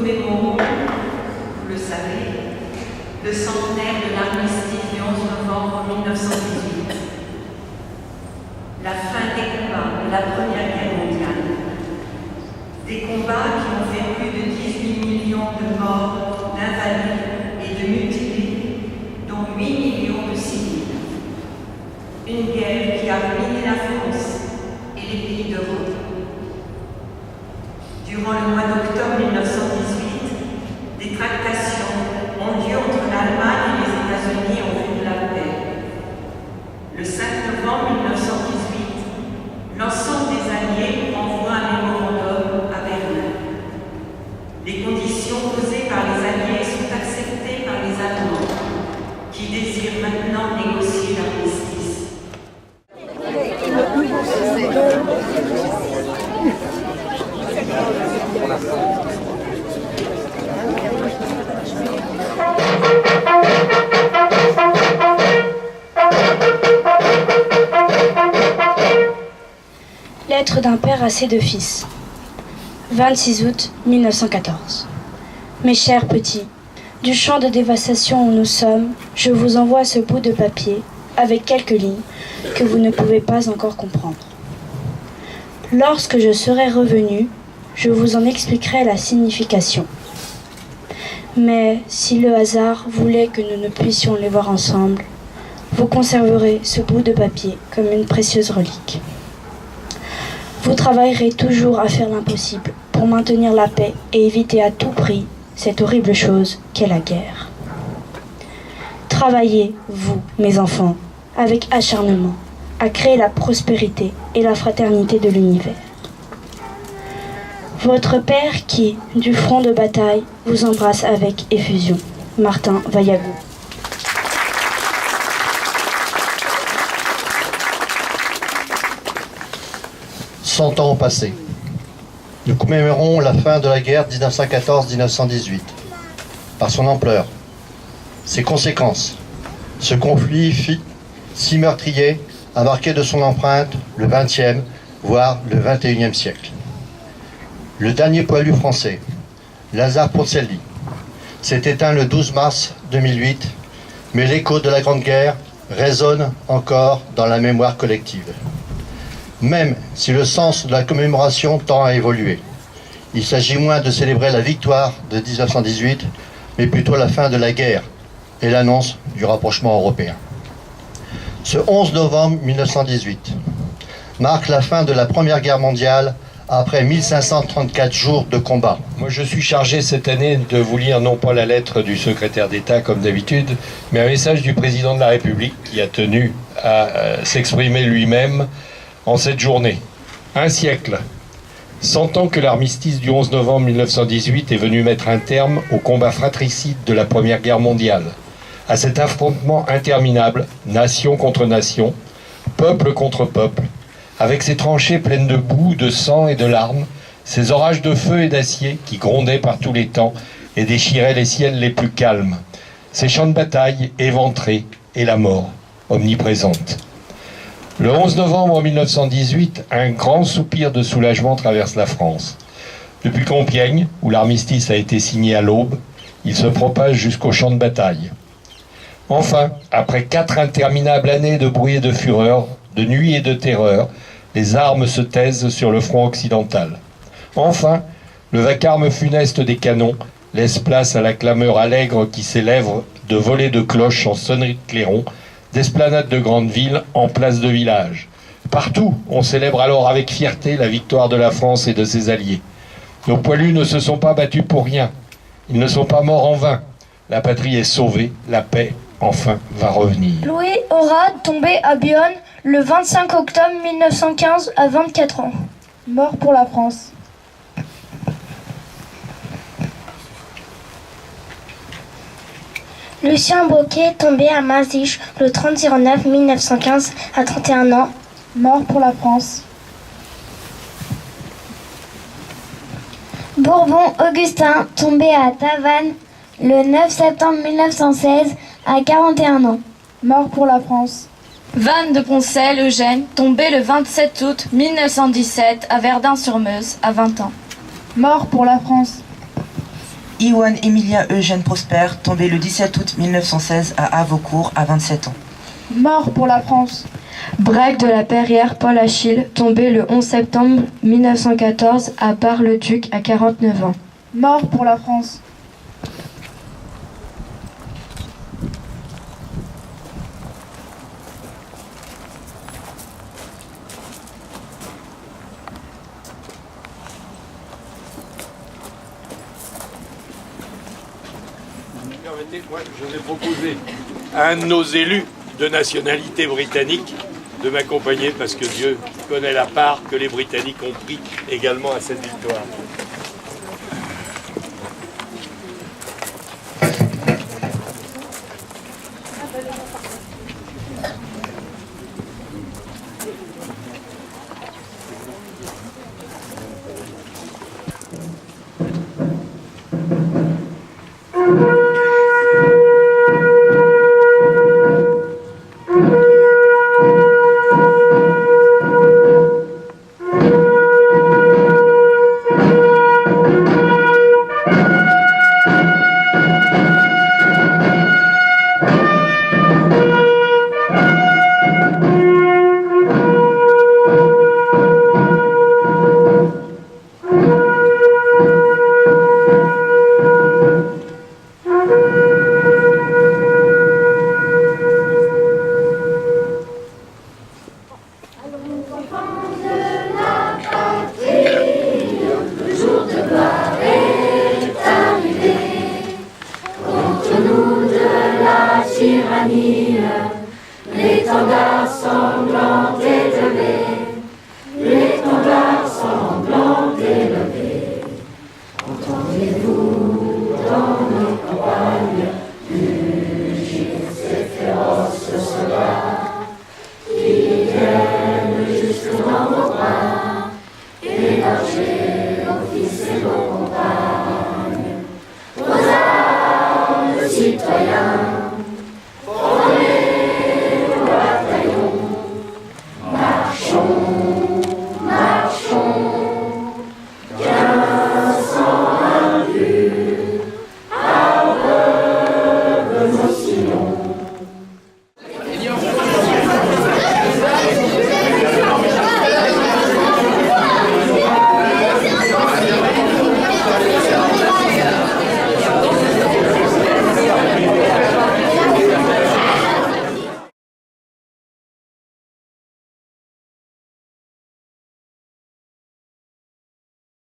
commémorons, vous le savez, le centenaire de l'armistice du 11 novembre 1918, la fin des combats de la Première Guerre mondiale, des combats qui ont fait plus de 18 millions de morts, d'invalides et de mutilés, dont 8 millions de civils. Une guerre qui a ruiné la France et les pays d'Europe. Durant le mois d'octobre 1918, des tractations ont lieu entre l'Allemagne et les États-Unis en vue de la paix. Le 5 novembre 1918, l'ensemble des Alliés envoie un mémorandum à Berlin. Les conditions posées par les Alliés sont acceptées par les Allemands, qui désirent maintenant négocier l'armistice. Lettre d'un père à ses deux fils. 26 août 1914. Mes chers petits, du champ de dévastation où nous sommes, je vous envoie ce bout de papier avec quelques lignes que vous ne pouvez pas encore comprendre. Lorsque je serai revenu, je vous en expliquerai la signification. Mais si le hasard voulait que nous ne puissions les voir ensemble, vous conserverez ce bout de papier comme une précieuse relique. Vous travaillerez toujours à faire l'impossible pour maintenir la paix et éviter à tout prix cette horrible chose qu'est la guerre. Travaillez, vous, mes enfants, avec acharnement, à créer la prospérité et la fraternité de l'univers. Votre père qui, du front de bataille, vous embrasse avec effusion. Martin Vaillagou. Cent ans ont passé. Nous commémorons la fin de la guerre 1914-1918. Par son ampleur, ses conséquences, ce conflit si meurtrier a marqué de son empreinte le XXe, voire le XXIe siècle. Le dernier poilu français, Lazare Poncelli, s'est éteint le 12 mars 2008, mais l'écho de la Grande Guerre résonne encore dans la mémoire collective. Même si le sens de la commémoration tend à évoluer, il s'agit moins de célébrer la victoire de 1918, mais plutôt la fin de la guerre et l'annonce du rapprochement européen. Ce 11 novembre 1918 marque la fin de la Première Guerre mondiale après 1534 jours de combat. Moi, je suis chargé cette année de vous lire non pas la lettre du secrétaire d'État comme d'habitude, mais un message du président de la République qui a tenu à s'exprimer lui-même en cette journée. Un siècle, sentant que l'armistice du 11 novembre 1918 est venu mettre un terme au combat fratricide de la Première Guerre mondiale, à cet affrontement interminable, nation contre nation, peuple contre peuple, avec ses tranchées pleines de boue, de sang et de larmes, ces orages de feu et d'acier qui grondaient par tous les temps et déchiraient les ciels les plus calmes, ces champs de bataille éventrés et la mort omniprésente. Le 11 novembre 1918, un grand soupir de soulagement traverse la France. Depuis Compiègne, où l'armistice a été signé à l'aube, il se propage jusqu'au champ de bataille. Enfin, après 4 interminables années de bruit et de fureur, de nuit et de terreur, les armes se taisent sur le front occidental. Enfin, le vacarme funeste des canons laisse place à la clameur allègre qui s'élève de volées de cloches en sonneries de clairons, d'esplanades de grandes villes en places de villages. Partout, on célèbre alors avec fierté la victoire de la France et de ses alliés. Nos poilus ne se sont pas battus pour rien. Ils ne sont pas morts en vain. La patrie est sauvée, la paix, enfin, va revenir. Louis Aurade, tombé à Bayonne le 25 octobre 1915 à 24 ans. Mort pour la France. Lucien Boquet, tombé à Mazich le 30-09 1915 à 31 ans. Mort pour la France. Bourbon Augustin, tombé à Tavannes le 9 septembre 1916 à 41 ans. Mort pour la France. Vannes de Poncel, Eugène, tombé le 27 août 1917 à Verdun-sur-Meuse à 20 ans. Mort pour la France. Iwan Emilien Eugène Prosper, tombé le 17 août 1916 à Avocourt, à 27 ans. Mort pour la France. Braque de la Perrière Paul Achille, tombé le 11 septembre 1914 à Bar-le-Duc à 49 ans. Mort pour la France. Permettez-moi, je vais proposer à un de nos élus de nationalité britannique de m'accompagner parce que Dieu connaît la part que les Britanniques ont pris également à cette victoire. Marchons